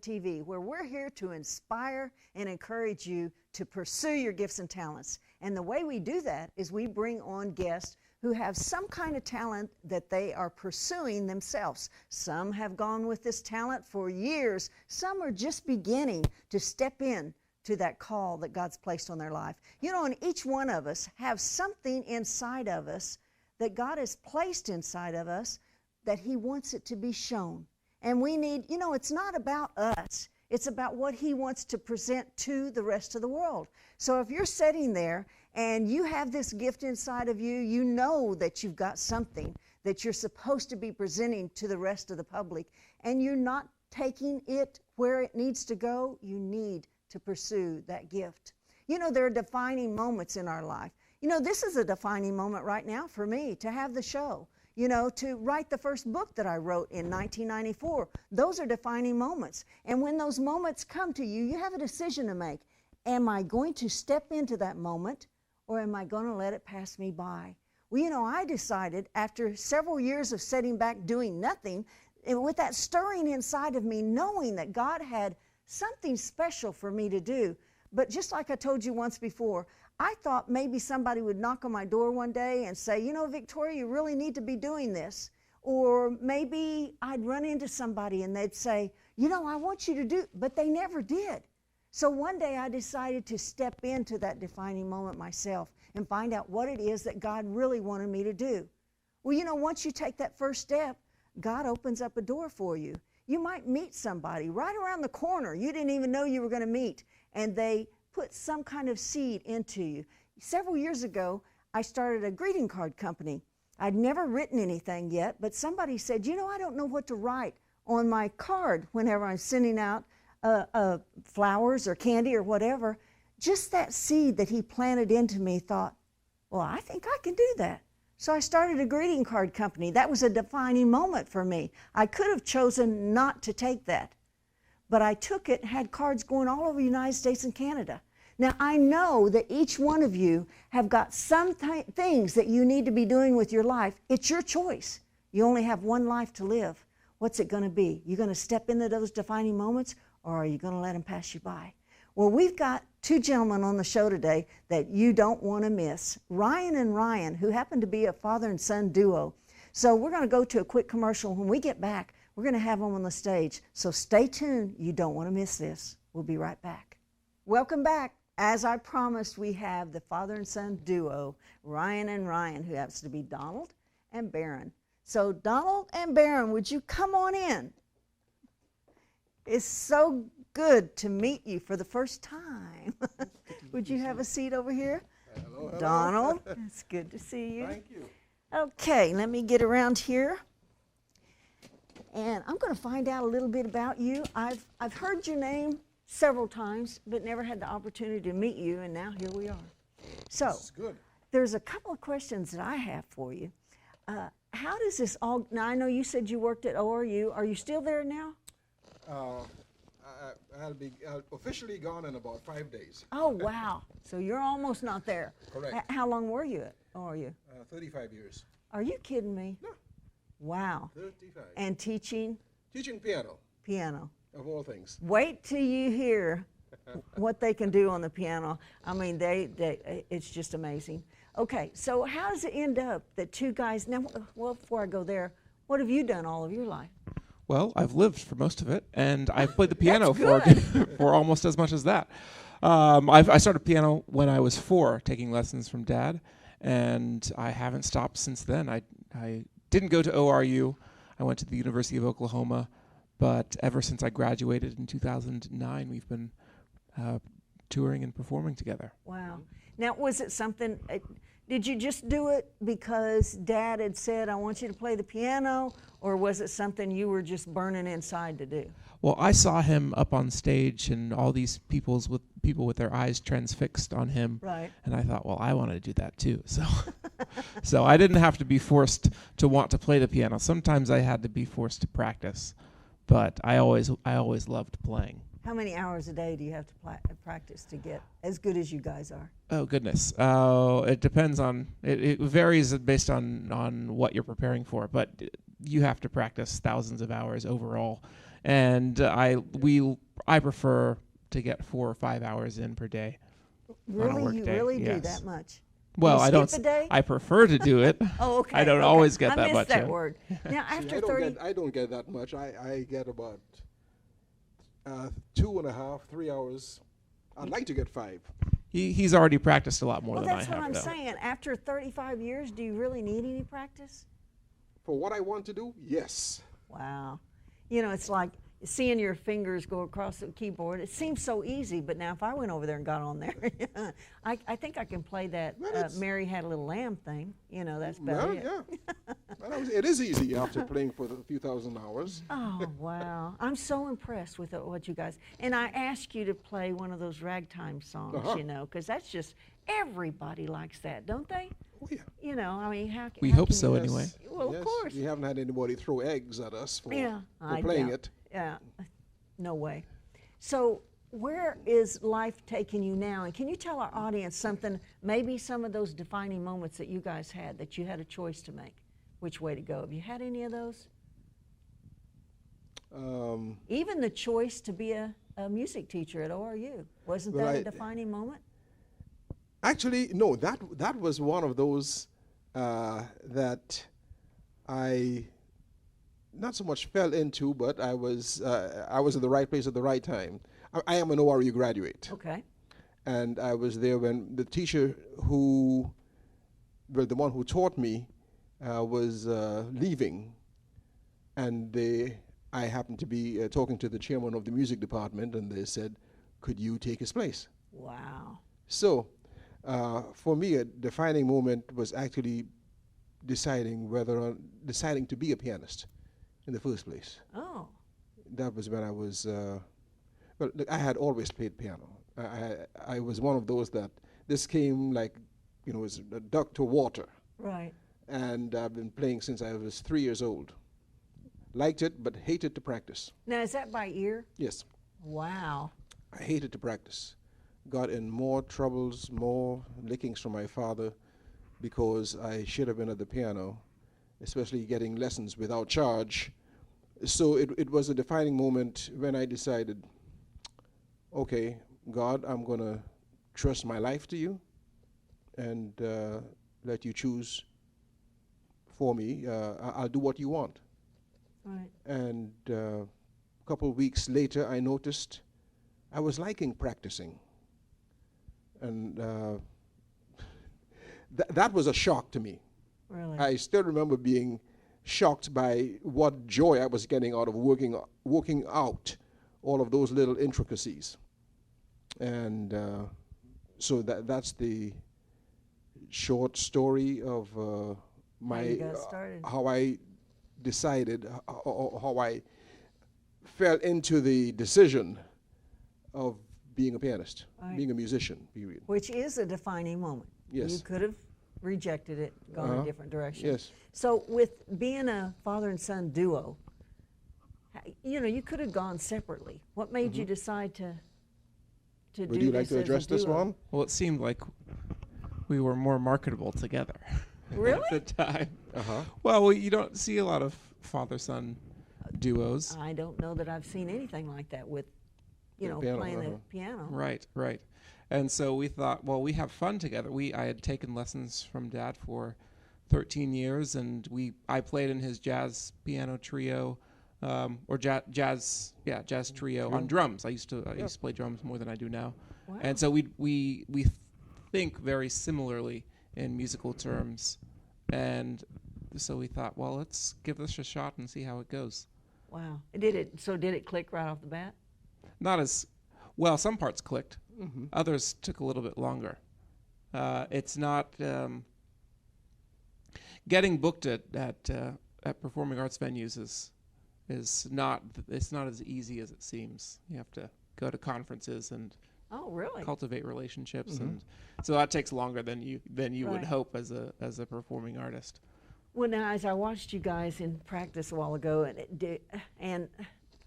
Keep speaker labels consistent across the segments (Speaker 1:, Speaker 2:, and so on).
Speaker 1: TV, where we're here to inspire and encourage you to pursue your gifts and talents. And the way we do that is we bring on guests who have some kind of talent that they are pursuing themselves. Some have gone with this talent for years. Some are just beginning to step in to that call that God's placed on their life. You know, and each one of us have something inside of us that God has placed inside of us that He wants it to be shown. And we need, you know, it's not about us. It's about what He wants to present to the rest of the world. So if you're sitting there and you have this gift inside of you, you know that you've got something that you're supposed to be presenting to the rest of the public, and you're not taking it where it needs to go, you need to pursue that gift. You know, there are defining moments in our life. You know, this is a defining moment right now for me to have the show. You know, to write the first book that I wrote in 1994. Those are defining moments. And when those moments come to you, you have a decision to make. Am I going to step into that moment, or am I going to let it pass me by? Well, you know, I decided after several years of sitting back doing nothing, and with that stirring inside of me, knowing that God had something special for me to do. But just like I told you once before, I thought maybe somebody would knock on my door one day and say, you know, Victoria, you really need to be doing this. Or maybe I'd run into somebody and they'd say, you know, I want you to do, but they never did. So one day I decided to step into that defining moment myself and find out what it is that God really wanted me to do. Well, you know, once you take that first step, God opens up a door for you. You might meet somebody right around the corner you didn't even know you were going to meet, and they put some kind of seed into you. Several years ago, I started a greeting card company. I'd never written anything yet, but somebody said, you know, I don't know what to write on my card whenever I'm sending out flowers or candy or whatever. Just that seed that he planted into me thought, well, I think I can do that. So I started a greeting card company. That was a defining moment for me. I could have chosen not to take that, but I took it and had cards going all over the United States and Canada. Now, I know that each one of you have got some things that you need to be doing with your life. It's your choice. You only have one life to live. What's it going to be? You going to step into those defining moments, or are you going to let them pass you by? Well, we've got two gentlemen on the show today that you don't want to miss. Ryan and Ryan, who happen to be a father and son duo. So we're going to go to a quick commercial. When we get back, we're going to have them on the stage. So stay tuned. You don't want to miss this. We'll be right back. Welcome back. As I promised, we have the father and son duo, Ryan and Ryan, who happens to be Donald and Barron. So Donald and Barron, would you come on in? It's so good to meet you for the first time. Would you have a seat over here?
Speaker 2: Hello, hello.
Speaker 1: Donald, it's good to see you.
Speaker 2: Thank you.
Speaker 1: Okay, let me get around here. And I'm going to find out a little bit about you. I've heard your name several times, but never had the opportunity to meet you, and now here we are. So,
Speaker 2: That's good.
Speaker 1: there's a couple of questions that I have for you. How does this all, now I know you said you worked at ORU. Are you still there now?
Speaker 2: I'll be officially gone in about 5 days.
Speaker 1: Oh, wow. So you're almost not there.
Speaker 2: Correct.
Speaker 1: How long were you at ORU?
Speaker 2: 35 years.
Speaker 1: Are you kidding me?
Speaker 2: No.
Speaker 1: Wow.
Speaker 2: 35.
Speaker 1: And teaching
Speaker 2: Teaching piano,
Speaker 1: piano.
Speaker 2: of all things.
Speaker 1: Wait till you hear what they can do on the piano. I mean, it's just amazing. Okay, so how does it end up that two guys, now, well, before I go there, what have you done all of your life?
Speaker 3: Well, I've lived for most of it, and I've played the piano for almost as much as that. I started piano when I was 4, taking lessons from Dad, and I haven't stopped since then. I didn't go to ORU. I went to the University of Oklahoma, but ever since I graduated in 2009, we've been touring and performing together.
Speaker 1: Wow. Now, was it something, did you just do it because Dad had said, I want you to play the piano, or was it something you were just burning inside to do?
Speaker 3: Well, I saw him up on stage and all these people with their eyes transfixed on him.
Speaker 1: Right.
Speaker 3: And I thought, well, I want to do that too. So so I didn't have to be forced to want to play the piano. Sometimes I had to be forced to practice, but I always loved playing.
Speaker 1: How many hours a day do you have to practice to get as good as you guys are?
Speaker 3: Oh, goodness. It depends on, it varies based on what you're preparing for, but you have to practice thousands of hours overall and I prefer to get 4 or 5 hours in per day.
Speaker 1: Really,
Speaker 3: work
Speaker 1: you
Speaker 3: day,
Speaker 1: really do
Speaker 3: yes.
Speaker 1: that much?
Speaker 3: Well,
Speaker 1: you
Speaker 3: I don't.
Speaker 1: skip a day?
Speaker 3: I prefer to do it.
Speaker 1: Oh, okay.
Speaker 3: I don't
Speaker 1: okay.
Speaker 3: always get
Speaker 1: I
Speaker 3: that
Speaker 1: missed
Speaker 3: much
Speaker 1: that
Speaker 3: in.
Speaker 1: word. Now,
Speaker 2: See,
Speaker 1: after
Speaker 2: I
Speaker 1: 30,
Speaker 2: I don't get that much. I get about 2.5, 3 hours. I'd like to get 5.
Speaker 3: He's already practiced a lot more
Speaker 1: well,
Speaker 3: than I
Speaker 1: that's
Speaker 3: have.
Speaker 1: what I'm
Speaker 3: though.
Speaker 1: saying. After 35 years, do you really need any practice?
Speaker 2: For what I want to do, yes.
Speaker 1: Wow. You know, it's like seeing your fingers go across the keyboard. It seems so easy, but now if I went over there and got on there, I think I can play that
Speaker 2: Well, it's-
Speaker 1: Mary Had a Little Lamb thing. You know, that's about
Speaker 2: Well,
Speaker 1: it.
Speaker 2: yeah. Well, it is easy after playing for a few thousand hours.
Speaker 1: Oh, wow. I'm so impressed with what you guys, and I ask you to play one of those ragtime songs,
Speaker 2: Uh-huh.
Speaker 1: you know, because that's just, everybody likes that, don't they?
Speaker 2: Oh, yeah.
Speaker 1: You know, I mean, how
Speaker 3: We
Speaker 1: how
Speaker 3: hope
Speaker 1: can
Speaker 3: so
Speaker 1: you-
Speaker 3: anyway.
Speaker 1: Well, of
Speaker 2: Yes,
Speaker 1: course.
Speaker 2: We haven't had anybody throw eggs at us for,
Speaker 1: Yeah,
Speaker 2: for
Speaker 1: I
Speaker 2: playing
Speaker 1: doubt.
Speaker 2: it.
Speaker 1: Yeah, no way. So, where is life taking you now? And can you tell our audience something, maybe some of those defining moments that you guys had, that you had a choice to make, which way to go? Have you had any of those? Even the choice to be a music teacher at ORU, wasn't
Speaker 2: Well,
Speaker 1: that a
Speaker 2: I-
Speaker 1: defining moment?
Speaker 2: Actually, no, that was one of those that I not so much fell into, but I was in the right place at the right time. I am an ORU graduate,
Speaker 1: Okay.
Speaker 2: and I was there when the teacher who, well, the one who taught me, was leaving, and I happened to be talking to the chairman of the music department, and they said, "Could you take his place?"
Speaker 1: Wow.
Speaker 2: So, for me, a defining moment was actually deciding to be a pianist in the first place.
Speaker 1: Oh,
Speaker 2: That was when I was, well, look, I had always played piano. I was one of those that this came like, you know, as a duck to water.
Speaker 1: right.
Speaker 2: And I've been playing since I was 3 years old. Liked it, but hated to practice.
Speaker 1: Now, is that by ear?
Speaker 2: Yes,
Speaker 1: Wow.
Speaker 2: I hated to practice. Got in more troubles, more lickings from my father because I should have been at the piano, especially getting lessons without charge. So it was a defining moment when I decided, okay, God, I'm going to trust my life to you and let you choose for me. I'll do what you want.
Speaker 1: Right.
Speaker 2: And a couple of weeks later, I noticed I was liking practicing. And that was a shock to me.
Speaker 1: Really.
Speaker 2: I still remember being shocked by what joy I was getting out of working out all of those little intricacies. And so that's the short story of
Speaker 1: you got started.
Speaker 2: how I decided, how I fell into the decision of being a pianist,
Speaker 1: Right.
Speaker 2: being a musician, period.
Speaker 1: Which is a defining moment.
Speaker 2: Yes.
Speaker 1: You could have rejected it, gone a different direction.
Speaker 2: Yes.
Speaker 1: So with being a father and son duo, you know, you could have gone separately. What made you decide to do
Speaker 2: Would you like
Speaker 1: this
Speaker 2: to
Speaker 1: as a
Speaker 2: address this
Speaker 1: duo?
Speaker 2: one?
Speaker 3: Well, it seemed like we were more marketable together
Speaker 1: Really?
Speaker 3: at the time.
Speaker 2: Uh-huh.
Speaker 3: Well, you don't see a lot of father-son duos.
Speaker 1: I don't know that I've seen anything like that with, you
Speaker 2: The
Speaker 1: know,
Speaker 2: piano,
Speaker 1: playing the
Speaker 2: uh-huh.
Speaker 1: piano.
Speaker 3: Right, right. And so we thought, well, we have fun together. I had taken lessons from Dad for 13 years, and I played in his jazz piano trio, or jazz trio on drums. I used to play drums more than I do now,
Speaker 1: Wow.
Speaker 3: and so we think very similarly in musical terms, and so we thought, well, let's give this a shot and see how it goes.
Speaker 1: Wow. Did it click right off the bat?
Speaker 3: Not as well. Some parts clicked. Others took a little bit longer. It's not getting booked at performing arts venues is not as easy as it seems. You have to go to conferences and
Speaker 1: Oh, really?
Speaker 3: cultivate relationships, and so that takes longer than you would
Speaker 1: Right.
Speaker 3: hope as a performing artist.
Speaker 1: Well, now, as I watched you guys in practice a while ago, and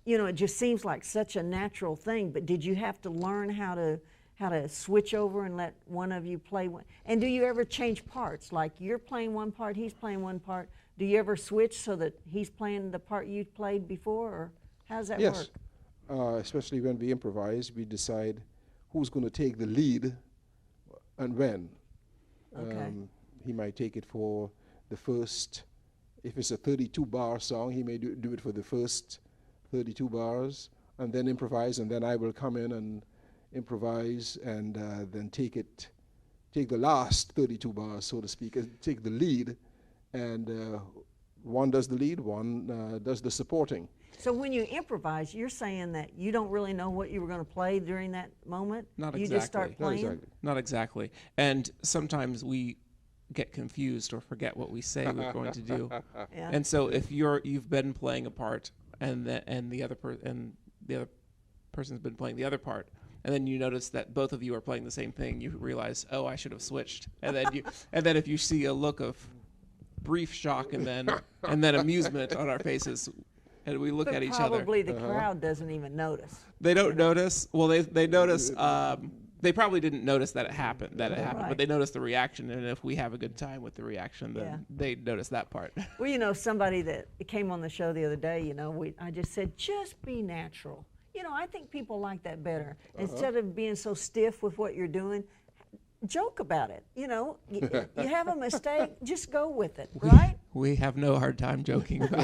Speaker 1: you know, it just seems like such a natural thing. But did you have to learn how to switch over and let one of you play one? And do you ever change parts? Like you're playing one part, he's playing one part. Do you ever switch so that he's playing the part you played before, or How does that
Speaker 2: Yes.
Speaker 1: work?
Speaker 2: Especially when we improvise, we decide who's going to take the lead and when.
Speaker 1: Okay.
Speaker 2: He might take it for the first, if it's a 32 bar song, he may do it for the first 32 bars and then improvise, and then I will come in and improvise and then take the last 32 bars, so to speak, and take the lead. And one does the lead, one does the supporting.
Speaker 1: So when you improvise, you're saying that you don't really know what you were going to play during that moment?
Speaker 3: Not
Speaker 1: You just start
Speaker 3: exactly.
Speaker 2: Not
Speaker 1: playing?
Speaker 2: exactly.
Speaker 3: Not exactly. And sometimes we get confused or forget what we say we're going to do.
Speaker 1: Yeah.
Speaker 3: And so if you've been playing a part and the other person's been playing the other part, and then you notice that both of you are playing the same thing, you realize, oh, I should have switched. And then if you see a look of brief shock and then amusement on our faces, and we look
Speaker 1: But
Speaker 3: at each other.
Speaker 1: probably the crowd doesn't even notice.
Speaker 3: They don't notice. Well, they notice. They probably didn't notice that it happened.
Speaker 1: Right.
Speaker 3: But they notice the reaction, and if we have a good time with the reaction, then
Speaker 1: Yeah.
Speaker 3: they notice that part.
Speaker 1: Well, somebody that came on the show the other day, I just said, just be natural. I think people like that better. Instead of being so stiff with what you're doing, joke about it. You have a mistake, just go with it, right?
Speaker 3: We have no hard time joking about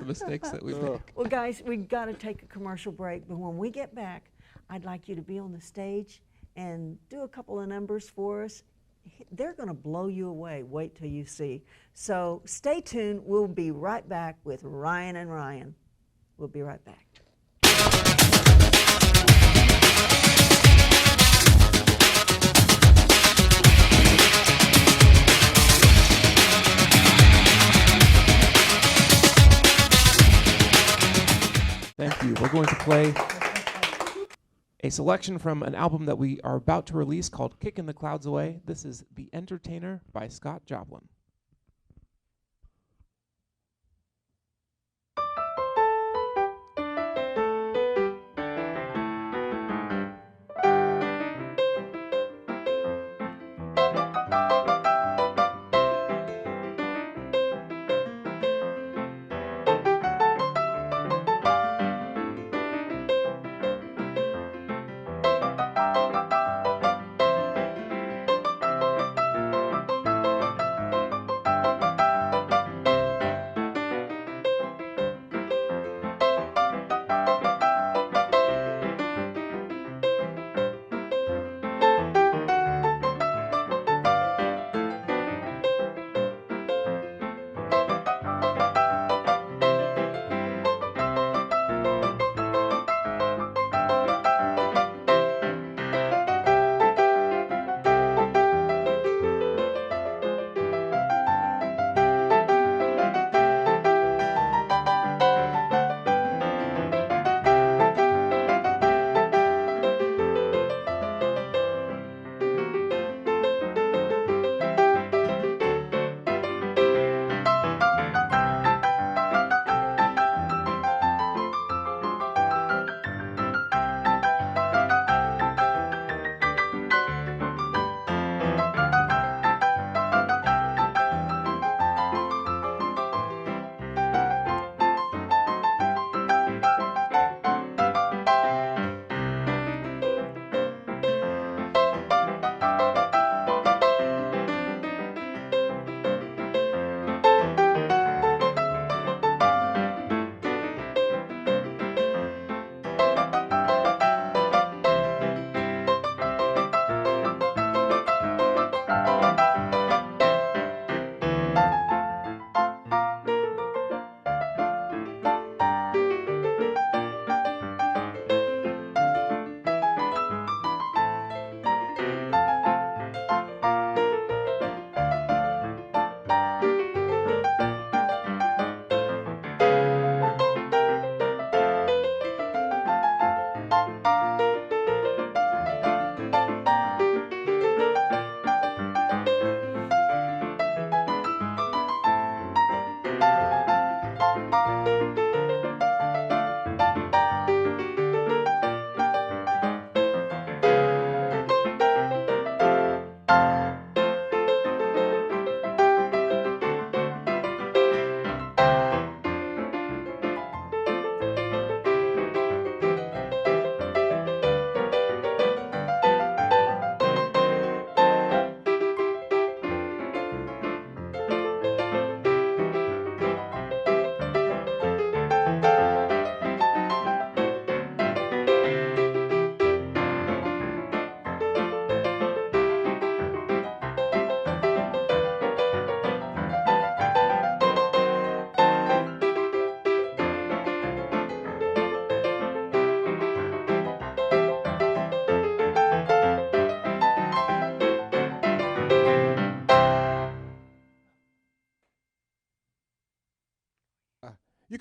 Speaker 3: the mistakes that we make.
Speaker 1: Well, guys, we've got to take a commercial break, but when we get back, I'd like you to be on the stage and do a couple of numbers for us. They're going to blow you away. Wait till you see. So stay tuned. We'll be right back with Ryan and Ryan. We'll be right back.
Speaker 3: Thank you. We're going to play a selection from an album that we are about to release called Kicking the Clouds Away. This is The Entertainer by Scott Joplin.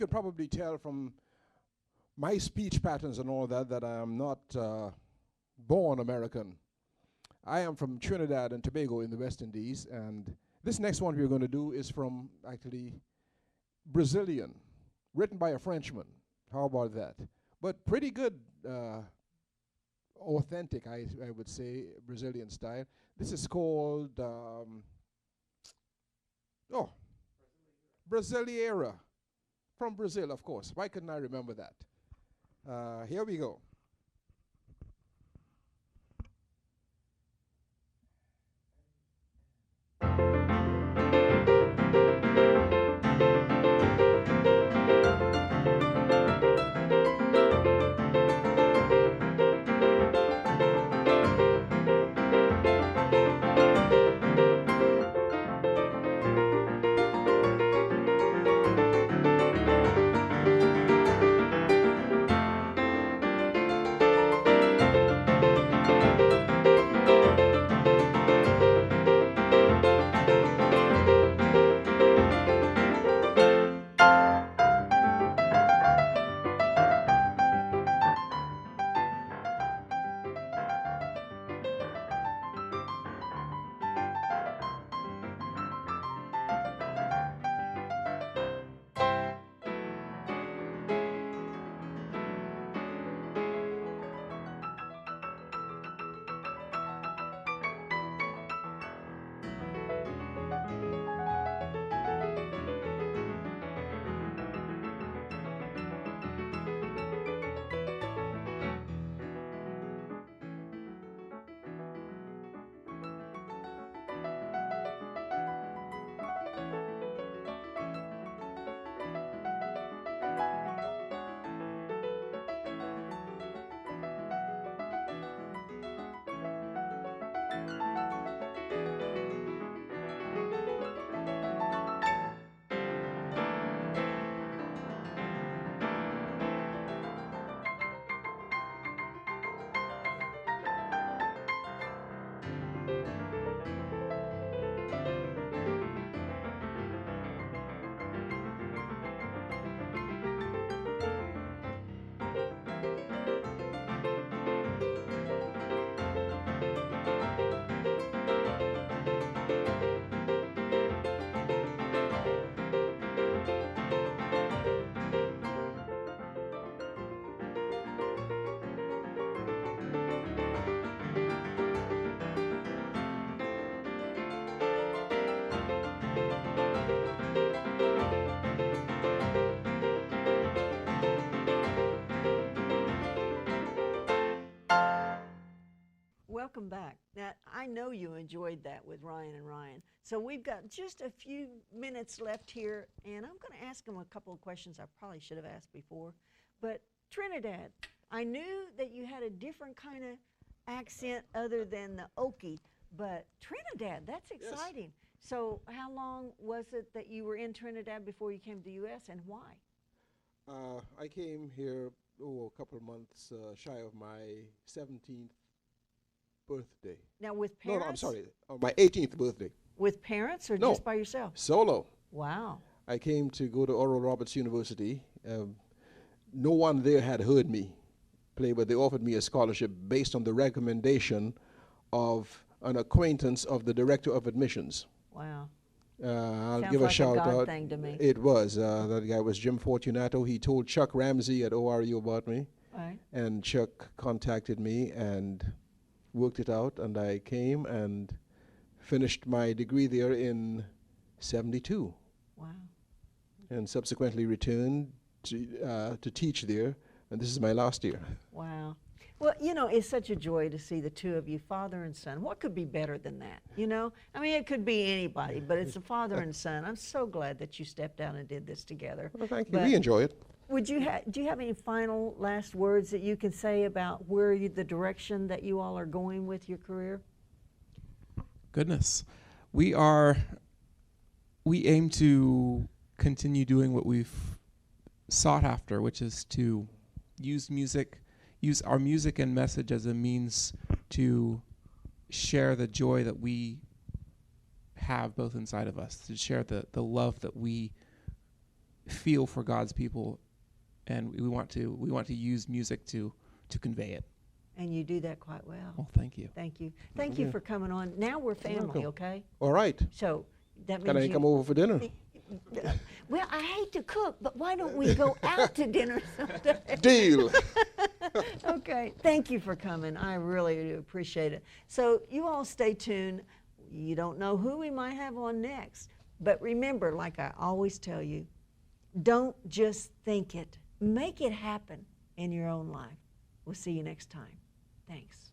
Speaker 2: could probably tell from my speech patterns and all that I am not born American. I am from Trinidad and Tobago in the West Indies, and this next one we're going to do is from actually Brazilian, written by a Frenchman. How about that? But pretty good, authentic, I would say, Brazilian style. This is called, Brasileira. From Brazil, of course. Why couldn't I remember that? Here we go.
Speaker 1: Welcome back. Now, I know you enjoyed that with Ryan and Ryan. So we've got just a few minutes left here, and I'm going to ask them a couple of questions I probably should have asked before. But Trinidad, I knew that you had a different kind of accent other than the Okie, but Trinidad, that's exciting. Yes. So how long was it that you were in Trinidad before you came to the U.S., and why?
Speaker 2: I came here, a couple of months shy of my 17th birthday.
Speaker 1: Now with parents?
Speaker 2: No, I'm sorry, my 18th birthday.
Speaker 1: With parents or
Speaker 2: no,
Speaker 1: just by yourself?
Speaker 2: Solo.
Speaker 1: Wow.
Speaker 2: I came to go to Oral Roberts University. No one there had heard me play, but they offered me a scholarship based on the recommendation of an acquaintance of the director of admissions.
Speaker 1: Wow.
Speaker 2: I'll
Speaker 1: Sounds
Speaker 2: give
Speaker 1: like
Speaker 2: a shout
Speaker 1: God
Speaker 2: out.
Speaker 1: Thing to me.
Speaker 2: It was. That guy was Jim Fortunato. He told Chuck Ramsey at ORU about me.
Speaker 1: Right.
Speaker 2: And Chuck contacted me and worked it out, and I came and finished my degree there in 72.
Speaker 1: Wow.
Speaker 2: And subsequently returned to teach there, and this is my last year.
Speaker 1: Wow. Well, you know, it's such a joy to see the two of you, father and son. What could be better than that, you know? I mean, it could be anybody, but it's a father and son. I'm so glad that you stepped out and did this together.
Speaker 2: Well, thank you. We enjoy it.
Speaker 1: Do you have any final last words that you can say about the direction that you all are going with your career?
Speaker 3: Goodness. We aim to continue doing what we've sought after, which is to use our music and message as a means to share the joy that we have both inside of us, to share the love that we feel for God's people, and we want to use music to convey it.
Speaker 1: And you do that quite well.
Speaker 3: Well, thank you.
Speaker 1: Thank you. Thank you for coming on. Now we're family,
Speaker 2: welcome.
Speaker 1: okay?
Speaker 2: All right.
Speaker 1: So that
Speaker 2: Can
Speaker 1: means
Speaker 2: I come over for dinner?
Speaker 1: Well, I hate to cook, but why don't we go out to dinner someday?
Speaker 2: Deal.
Speaker 1: Okay. Thank you for coming. I really do appreciate it. So you all stay tuned. You don't know who we might have on next. But remember, like I always tell you, don't just think it. Make it happen in your own life. We'll see you next time. Thanks.